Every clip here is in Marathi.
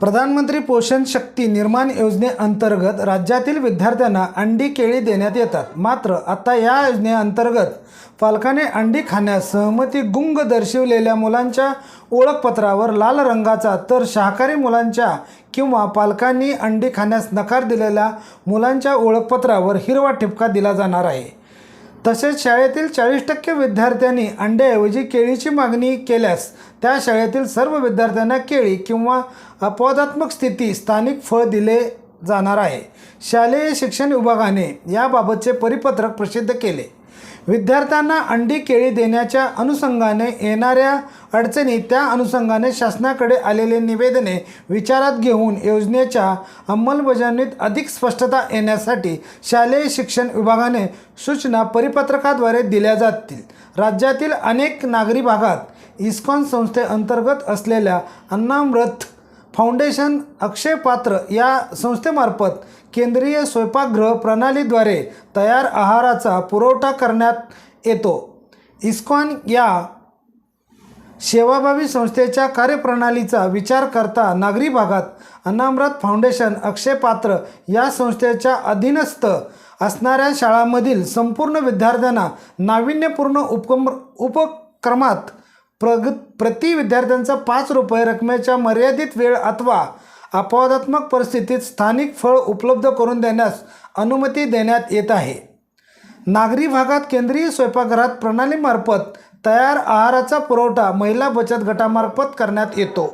प्रधानमंत्री पोषण शक्ती निर्माण योजनेअंतर्गत राज्यातील विद्यार्थ्यांना अंडी केळी देण्यात येतात। मात्र आता या योजनेअंतर्गत पालकाने अंडी खाण्यास सहमती गुंग दर्शविलेल्या मुलांच्या ओळखपत्रावर लाल रंगाचा तर शाकाहारी मुलांच्या किंवा पालकांनी अंडी खाण्यास नकार दिलेल्या मुलांच्या ओळखपत्रावर हिरवा ठिपका दिला जाणार आहे। तसेच शाळेतील 40% विद्यार्थ्यांनी अंड्याऐवजी केळीची मागणी केल्यास त्या शाळेतील सर्व विद्यार्थ्यांना केळी किंवा अपवादात्मक स्थिती स्थानिक फळ दिले जाणार आहे। शालेय शिक्षण विभागाने याबाबतचे परिपत्रक प्रसिद्ध केले। विद्यार्थ्यांना अंडी केळी देण्याच्या अनुषंगाने येणाऱ्या अडचणी त्या अनुषंगाने शासनाकडे आलेले निवेदने विचारात घेऊन योजनेच्या अंमलबजावणीत अधिक स्पष्टता येण्यासाठी शालेय शिक्षण विभागाने सूचना परिपत्रकाद्वारे दिल्या जातील। राज्यातील अनेक नागरी भागात इस्कॉन संस्थेअंतर्गत असलेल्या अन्नामृत फाउंडेशन अक्षय पात्र या संस्थेमार्फत केंद्रीय स्वयंपाकगृह प्रणालीद्वारे तयार आहाराचा पुरवठा करण्यात येतो। इस्कॉन या सेवाभावी संस्थेच्या कार्यप्रणालीचा विचार करता नागरी भागात अन्नामृत फाउंडेशन अक्षय पात्र या संस्थेच्या अधीनस्थ असणाऱ्या शाळांमधील संपूर्ण विद्यार्थ्यांना नाविन्यपूर्ण उपक्रमात प्रति विद्यार्थ्यांचा 5 रुपये रकमेच्या मर्यादित वेळ अथवा अपवादात्मक परिस्थितीत स्थानिक फळ उपलब्ध करून देण्यास अनुमती देण्यात येत आहे। नागरी भागात केंद्रीय स्वयंपाकगृह प्रणालीमार्फत तयार आहाराचा पुरवठा महिला बचत गटामार्फत करण्यात येतो।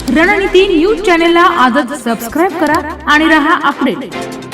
रणनीती न्यूज चॅनलला आजच सबस्क्राइब करा आणि रहा अपडेट।